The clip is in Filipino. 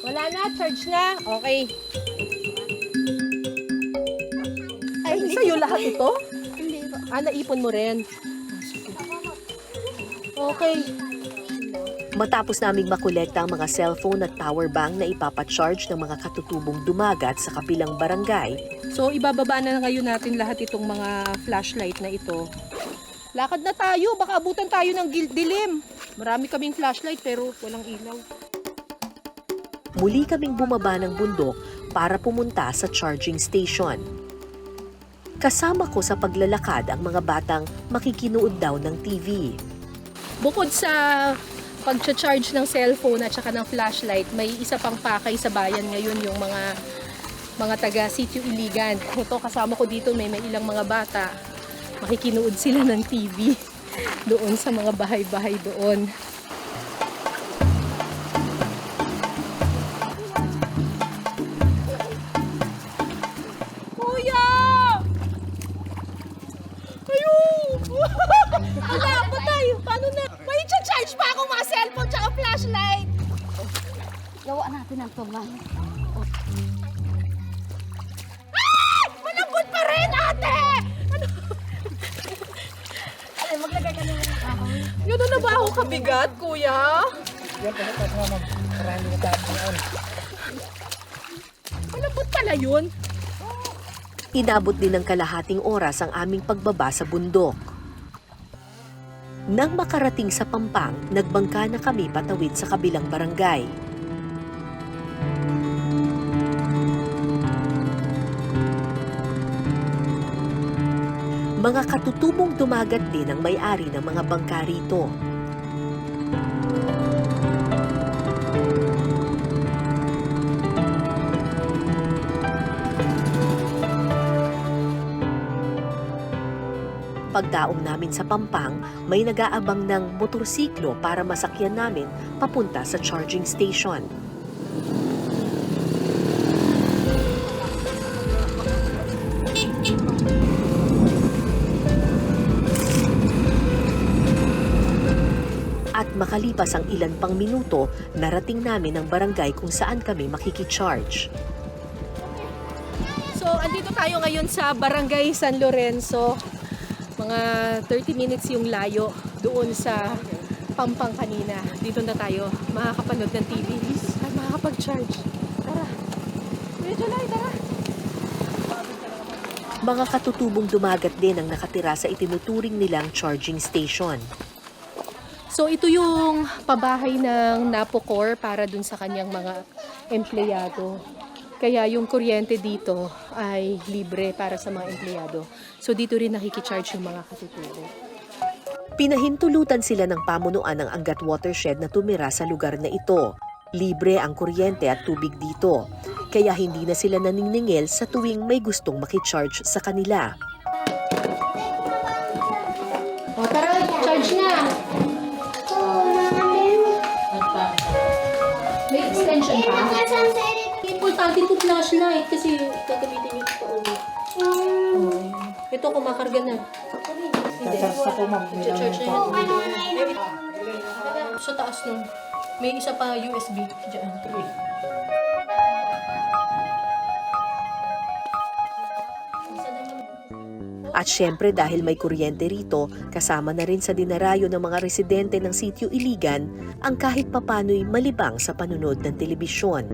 Wala na, charge na. Okay. Ay, hindi. Sa'yo lahat ito? Hindi po. Naipon mo rin. Okay. Matapos naming makolekta ang mga cellphone at power bank na ipapacharge ng mga katutubong dumagat sa kabilang barangay, So, ibababa na ngayon natin lahat itong mga flashlight na ito. Lakad na tayo. Baka abutan tayo ng dilim. Marami kaming flashlight pero walang ilaw. muli kaming bumaba ng bundok para pumunta sa charging station. Kasama ko sa paglalakad ang mga batang makikinood daw ng TV. Bukod sa pag-charge ng cellphone at saka ng flashlight, may isa pang pakay sa bayan ngayon yung mga taga Sitio Iligan. Ito kasama ko dito may ilang mga bata. Makikinood sila ng TV doon sa mga bahay-bahay doon. Kuya! Ayun! Wala pa tayo. Paano na? May charge pa ako mga cellphone tsaka flashlight. Gawa natin ang tungan. Malambot pa rin, ate! Ay, maglagay ka naman ng kahoy. Gano'n na ba ako kabigat, kuya? Malambot pala yun. Inabot din ng kalahating oras ang aming pagbaba sa bundok. Nang makarating sa Pampang, nagbangka na kami patawid sa kabilang barangay. Mga katutubong dumagat din ang may-ari ng mga bangka rito. Pagdaong namin sa Pampang, may nag-aabang ng motorsiklo para masakyan namin papunta sa charging station. At makalipas ang ilan pang minuto, narating namin ang barangay kung saan kami makikicharge. So, andito tayo ngayon sa Barangay San Lorenzo. Mga 30 minutes yung layo doon sa Pampang kanina. Dito na tayo makakapanood ng TV at makakapag-charge. Tara. Kuya July, tara. Mga katutubong dumagat din ang nakatira sa itinuturing nilang charging station. So, ito yung pabahay ng Napocor para dun sa kanyang mga empleyado. Kaya yung kuryente dito ay libre para sa mga empleyado. So, dito rin nakikicharge yung mga katutubo. Pinahintulutan sila ng pamunuan ng Angat Watershed na tumira sa lugar na ito. Libre ang kuryente at tubig dito. Kaya hindi na sila naniningil sa tuwing may gustong makicharge sa kanila. O, tara, charge na! May extension pa? Importante ito flashlight kasi gagamitin nyo ito pa uwi. Ito kumakarga na. Hindi. Charge na yan. Sa taas nun. May isa pa USB dyan. At syempre dahil may kuryente rito, kasama na rin sa dinarayo ng mga residente ng Sitio Iligan ang kahit papano'y malibang sa panunod ng telebisyon.